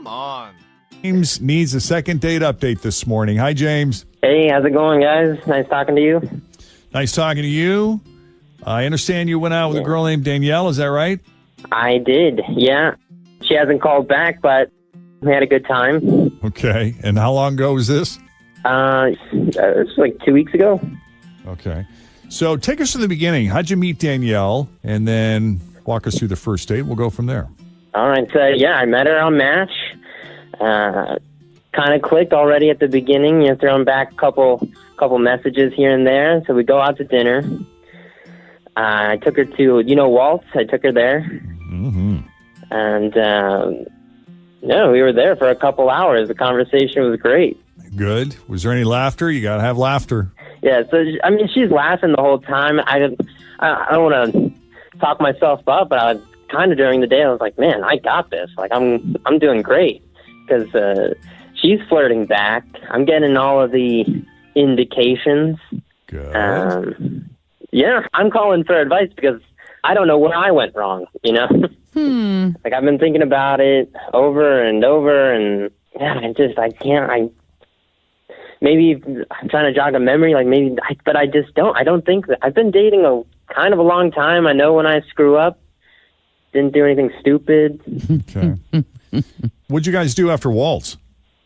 Come on. James needs a second date update this morning. Hi, James. Hey, how's it going, guys? Nice talking to you. Nice talking to you. I understand you went out with a girl named Danielle. Is that right? I did, yeah. She hasn't called back, but we had a good time. Okay. And how long ago was this? It's like 2 weeks ago. Okay. So take us to the beginning. How'd you meet Danielle? And then walk us through the first date. We'll go from there. All right, so yeah, I met her on Match. Kind of clicked already at the beginning. You know, throwing back a couple messages here and there. So we go out to dinner. I took her to, Waltz. I took her there. Mm-hmm. And, we were there for a couple hours. The conversation was great. Good. Was there any laughter? You got to have laughter. Yeah, so, she's laughing the whole time. I don't want to talk myself up, but I was kind of during the day, I was like, man, I got this. Like, I'm doing great. Because she's flirting back. I'm getting all of the indications. Good. Yeah, I'm calling for advice because I don't know where I went wrong, Like, I've been thinking about it over and over, and maybe I'm trying to jog a memory, but I just don't. I don't think that. I've been dating a long time. I know when I screw up, didn't do anything stupid. Okay. What'd you guys do after Waltz?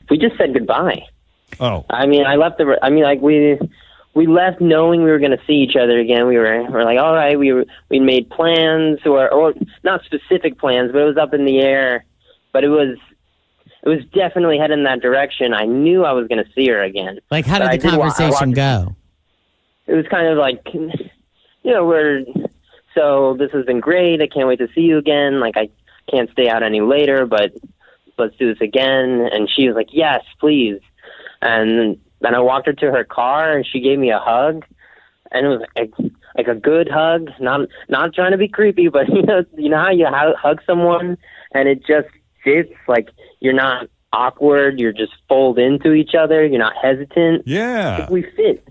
We just said goodbye. Oh. I left we left knowing we were going to see each other again. We were like, all right, we made plans or not specific plans, but it was up in the air. But it was definitely heading in that direction. I knew I was going to see her again. Like, how did the conversation go? It was kind of like, so this has been great. I can't wait to see you again. Like, I can't stay out any later, but let's do this again. And she was like, yes, please. And then I walked her to her car, and she gave me a hug. And it was like a good hug, not trying to be creepy, but you know how you hug someone, and it just fits. Like, you're not awkward. You're just fold into each other. You're not hesitant. Yeah. I think we fit.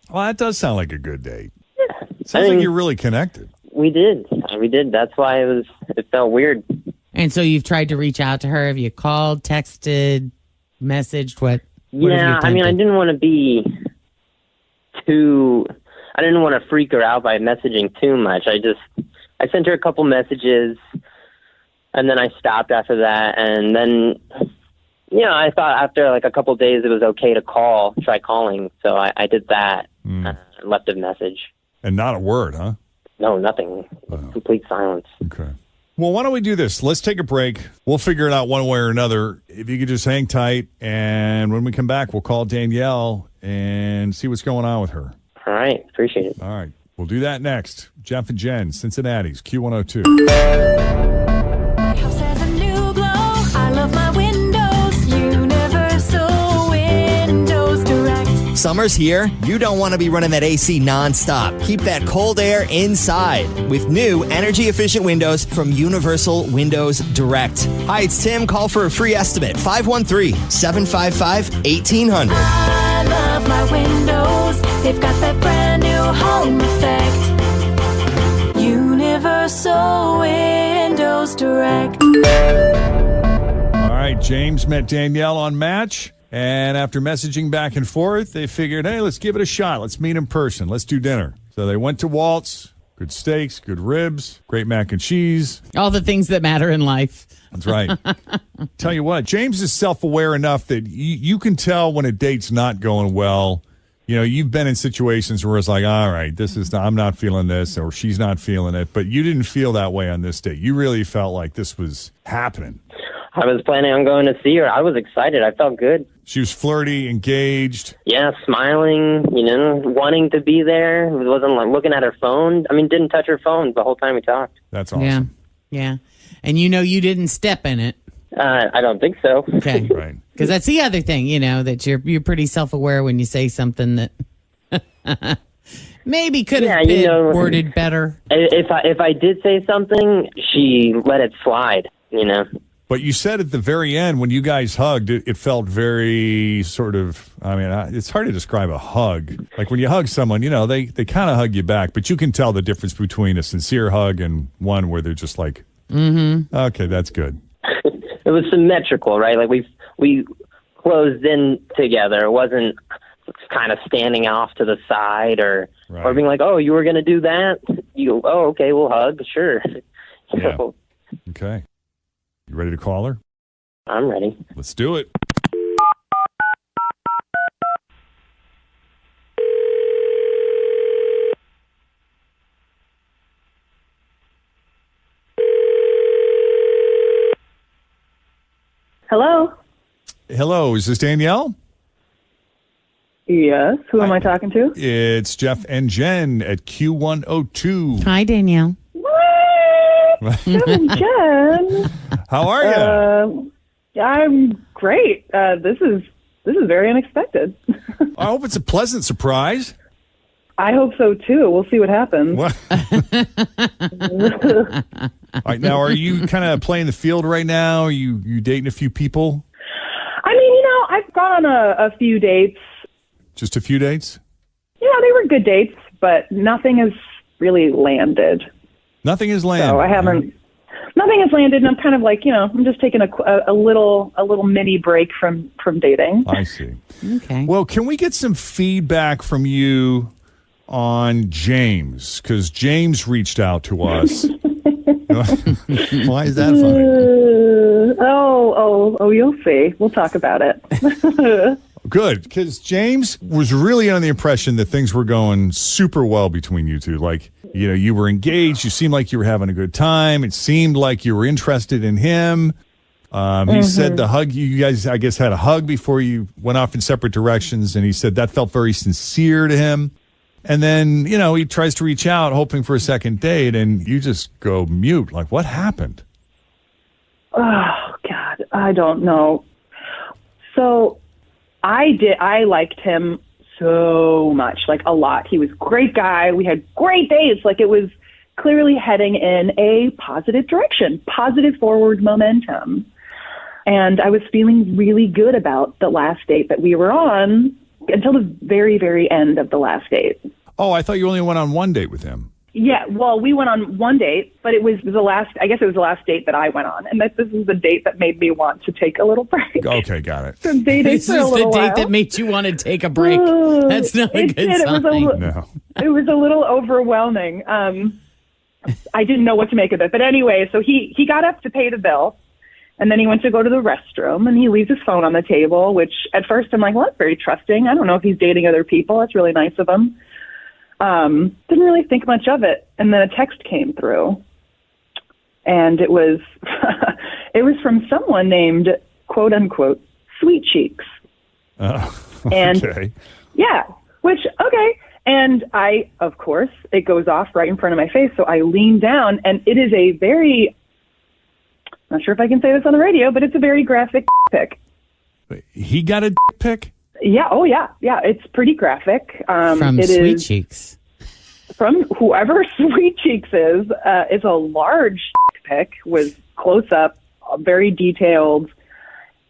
Well, that does sound like a good date. Yeah. Sounds like you're really connected. We did. That's why it felt weird. And so you've tried to reach out to her. Have you called, texted, messaged? What yeah, I didn't want to be I didn't want to freak her out by messaging too much. I sent her a couple messages, and then I stopped after that. And then, I thought after like a couple days it was okay to try calling. So I did that, left a message. And not a word, huh? No, nothing. Complete silence. Okay. Well, why don't we do this? Let's take a break. We'll figure it out one way or another. If you could just hang tight, and when we come back, we'll call Danielle and see what's going on with her. All right. Appreciate it. All right. We'll do that next. Jeff and Jenn, Cincinnati's Q102. House has a new glow. I love my windows. Universal Windows Direct. Summer's here. You don't want to be running that AC nonstop. Keep that cold air inside with new energy-efficient windows from Universal Windows Direct. Hi, it's Tim. Call for a free estimate. 513-755-1800. I love my windows. They've got that brand new home effect. Universal Windows Direct. All right. James met Danielle on Match. And after messaging back and forth, they figured, hey, let's give it a shot. Let's meet in person. Let's do dinner. So they went to Waltz. Good steaks, good ribs, great mac and cheese. All the things that matter in life. That's right. Tell you what, James is self-aware enough that you can tell when a date's not going well. You've been in situations where it's like, all right, I'm not feeling this, or she's not feeling it. But you didn't feel that way on this date. You really felt like this was happening. I was planning on going to see her. I was excited. I felt good. She was flirty, engaged. Yeah, smiling, wanting to be there. It wasn't like looking at her phone. Didn't touch her phone the whole time we talked. That's awesome. Yeah. And you didn't step in it. I don't think so. Okay. Right. Because that's the other thing, that you're pretty self-aware when you say something that maybe could have been worded better. If I did say something, she let it slide, But you said at the very end, when you guys hugged, it felt very sort of, it's hard to describe a hug. Like when you hug someone, they kind of hug you back, but you can tell the difference between a sincere hug and one where they're just like, okay, that's good. it was symmetrical, right? Like we closed in together. It wasn't kind of standing off to the side or being like, oh, you were going to do that? You go, oh, okay, we'll hug, sure. Yeah. Okay. You ready to call her? I'm ready. Let's do it. Hello? Hello, is this Danielle? Yes. Who am I talking to? It's Jeff and Jenn at Q102. Hi, Danielle. What? Jen. How are you? I'm great. This is very unexpected. I hope it's a pleasant surprise. I hope so too. We'll see what happens. What? All right, now, are you kind of playing the field right now? You dating a few people? I mean, I've gone on a few dates. Just a few dates? Yeah, they were good dates, but nothing has really landed. Nothing has landed. So I haven't. Nothing has landed, and I'm kind of like, I'm just taking a little mini break from dating. I see. Okay. Well, can we get some feedback from you on James? Because James reached out to us. Why is that funny? Oh, you'll see. We'll talk about it. Good, because James was really under the impression that things were going super well between you two. Like, you were engaged. You seemed like you were having a good time. It seemed like you were interested in him. He said the hug, you guys, I guess, had a hug before you went off in separate directions. And he said that felt very sincere to him. And then, he tries to reach out hoping for a second date. And you just go mute. Like, what happened? Oh, God, I don't know. So I liked him so much, like a lot. He was a great guy. We had great dates. Like, it was clearly heading in a positive direction, positive forward momentum. And I was feeling really good about the last date that we were on until the very, very end of the last date. Oh, I thought you only went on one date with him. Yeah, well, we went on one date, but it was the last date that I went on. And this is the date that made me want to take a little break. Okay, got it. So dating This for a is the little date while. that made you want to take a break. That's not a good sign. No. It was a little overwhelming. I didn't know what to make of it. But anyway, so he got up to pay the bill, and then he went to go to the restroom, and he leaves his phone on the table, which at first I'm like, well, that's very trusting. I don't know if he's dating other people. That's really nice of him. Didn't really think much of it. And then a text came through, and it was it was from someone named, quote unquote, Sweet Cheeks. Okay. And yeah, which, okay. And I, of course, it goes off right in front of my face. So I lean down, and it is a very, I'm not sure if I can say this on the radio, but it's a very graphic pic. He got a pic? Yeah. Oh, yeah. Yeah. It's pretty graphic. From it Sweet is Cheeks. From whoever Sweet Cheeks is. It's a large pic with close up, very detailed.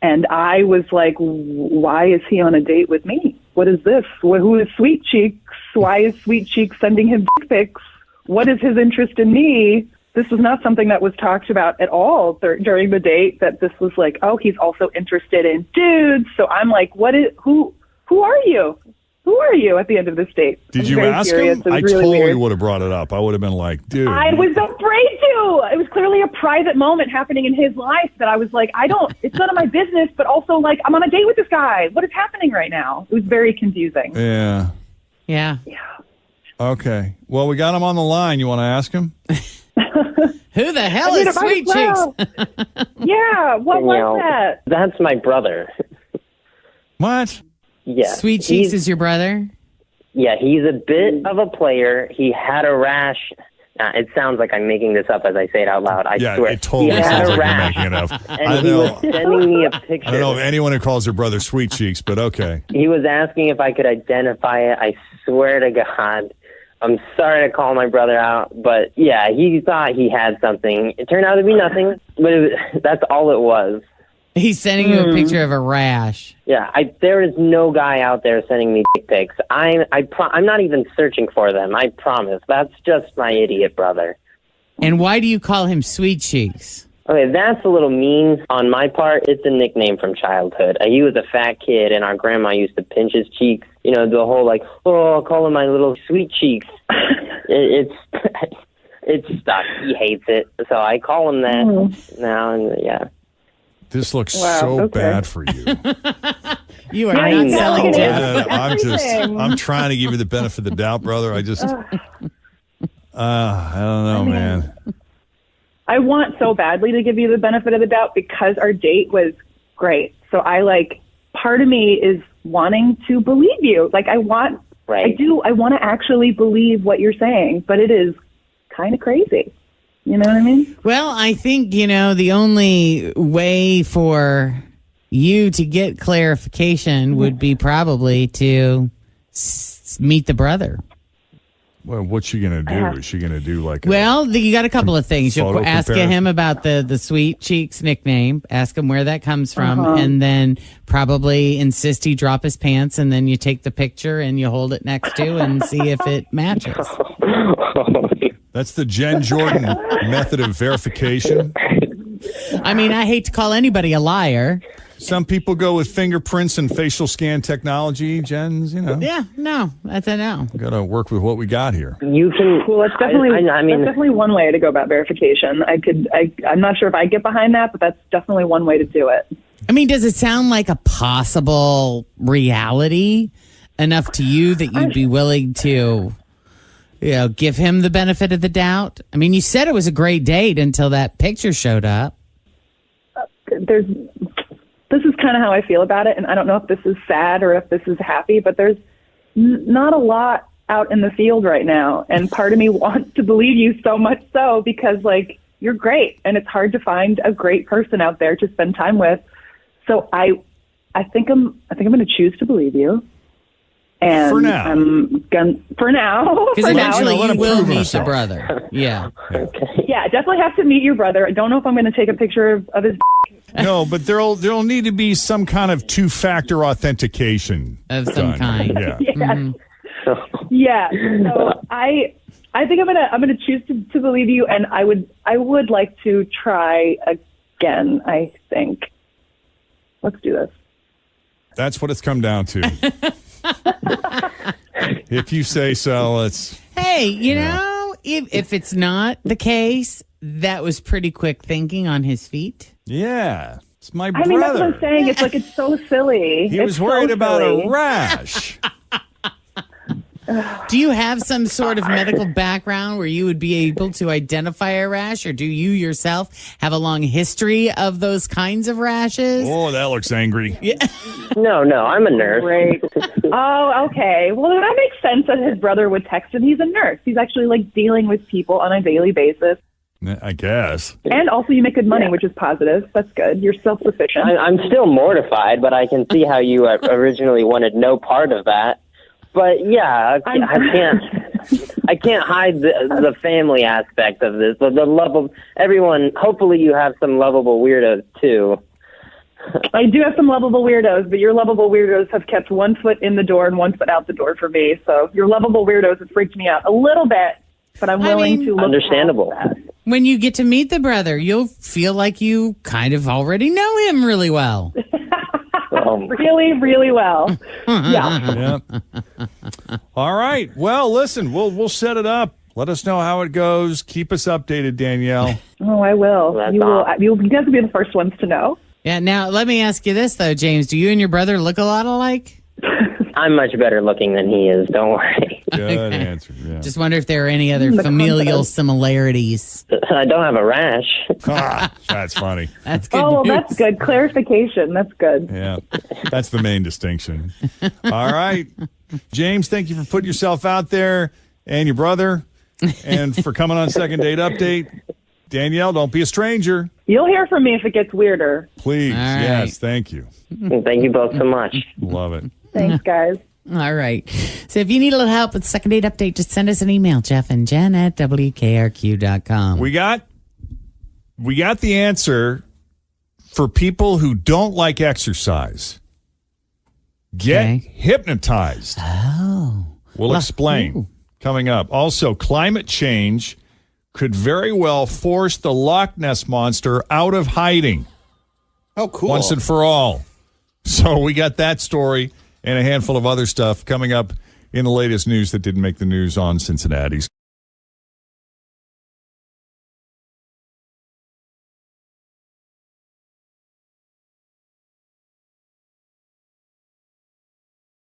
And I was like, why is he on a date with me? What is this? Who is Sweet Cheeks? Why is Sweet Cheeks sending him dick pics? What is his interest in me? This was not something that was talked about at all during the date, that this was like, oh, he's also interested in dudes. So I'm like, who are you? Who are you at the end of this date? Did I'm you very ask curious. him? It was I really totally weird. would have brought it up. I would have been like, dude. I was afraid to. It was clearly a private moment happening in his life that I was like, it's none of my business, but also like, I'm on a date with this guy. What is happening right now? It was very confusing. Yeah. Yeah. Okay. Well, we got him on the line. You want to ask him? Who the hell I mean, is it might Sweet as well. Cheeks? Yeah, what was that? That's my brother. What? Yeah. Sweet Cheeks is your brother? Yeah, he's a bit of a player. He had a rash. It sounds like I'm making this up as I say it out loud. I swear. It totally he had sounds a like you're rash, making it up. and he was sending me a picture. I don't know if anyone who calls their brother Sweet Cheeks, but okay. He was asking if I could identify it. I swear to God. I'm sorry to call my brother out, but yeah, he thought he had something. It turned out to be nothing, but that's all it was. He's sending you a picture of a rash. Yeah, there is no guy out there sending me dick pics. I'm not even searching for them. I promise. That's just my idiot brother. And why do you call him Sweet Cheeks? Okay, that's a little mean on my part. It's a nickname from childhood. He was a fat kid, and our grandma used to pinch his cheeks. You know, the whole like, oh, I'll call him my little sweet cheeks. It's stuck. He hates it, so I call him that now. And yeah, This looks so bad for you. You are not selling Jeff. I'm trying to give you the benefit of the doubt, brother. I just, I don't know, man. I want so badly to give you the benefit of the doubt because our date was great. So part of me is wanting to believe you. Like I want to actually believe what you're saying, but it is kind of crazy. You know what I mean? Well, I think, the only way for you to get clarification would be probably to meet the brother. Well, what's she going to do? Is she going to do like you got a couple of things. You'll ask comparison? him about the Sweet Cheeks nickname, ask him where that comes from, and then probably insist he drop his pants, and then you take the picture and you hold it next to and see if it matches. That's the Jenn Jordan method of verification. I mean, I hate to call anybody a liar. Some people go with fingerprints and facial scan technology. Jen's, Yeah, no, that's a no. Got to work with what we got here. you can. Well, that's definitely I mean, that's definitely one way to go about verification. I'm not sure if I get behind that, but that's definitely one way to do it. I mean, does it sound like a possible reality enough to you that you'd be willing to, give him the benefit of the doubt? I mean, you said it was a great date until that picture showed up. This is kind of how I feel about it, and I don't know if this is sad or if this is happy, but there's not a lot out in the field right now, and part of me wants to believe you so much so because, you're great, and it's hard to find a great person out there to spend time with. So I think I'm going to choose to believe you. And For now. For now. Because eventually let you him will prove meet himself. the brother. Yeah. Yeah, definitely have to meet your brother. I don't know if I'm going to take a picture of his No, but there'll need to be some kind of two-factor authentication Of some done. kind. Yeah. Yeah. So I think I'm gonna choose to believe you, and I would like to try again. I think. Let's do this. That's what it's come down to. If you say so, let's. Hey, if it's not the case, that was pretty quick thinking on his feet. Yeah, it's my I brother. mean, that's what I'm saying. It's so silly. He was It's worried so about silly. a rash. Do you have some sort of medical background where you would be able to identify a rash, or do you yourself have a long history of those kinds of rashes? Oh, that looks angry. No, I'm a nurse. Great. Oh, okay. Well, that makes sense that his brother would text him. He's a nurse. He's actually dealing with people on a daily basis. I guess. And also you make good money, which is positive. That's good. You're self-sufficient. I'm still mortified, but I can see how you originally wanted no part of that. But yeah, I can't hide the family aspect of this. The love of everyone. Hopefully, you have some lovable weirdos too. I do have some lovable weirdos, but your lovable weirdos have kept one foot in the door and one foot out the door for me. So your lovable weirdos have freaked me out a little bit, but I'm willing to look understandable. past that. When you get to meet the brother, you'll feel like you kind of already know him really well. Really, really well. Yeah. Yep. All right. Well, listen, we'll set it up. Let us know how it goes. Keep us updated, Danielle. Oh, I will. That's You will. awesome. You guys will be the first ones to know. Yeah. Now, let me ask you this, though, James. Do you and your brother look a lot alike? I'm much better looking than he is. Don't worry. Good answer. Yeah. Just wonder if there are any other The familial confidence. similarities. I don't have a rash. That's funny. That's good Oh, well, news. that's good. Clarification. That's good. Yeah. That's the main distinction. All right. James, thank you for putting yourself out there and your brother and for coming on Second Date Update. Danielle, don't be a stranger. You'll hear from me if it gets weirder. Please. All right. Yes. Thank you. Thank you both so much. Love it. Thanks, guys. All right. So if you need a little help with Second Date Update, just send us an email, Jeff and Jen at WKRQ.com. We got the answer for people who don't like exercise. Get Okay. hypnotized. Oh. We'll explain coming up. Also, climate change could very well force the Loch Ness Monster out of hiding. Oh, cool. Once and for all. So we got that story and a handful of other stuff coming up in the latest news that didn't make the news on Cincinnati's.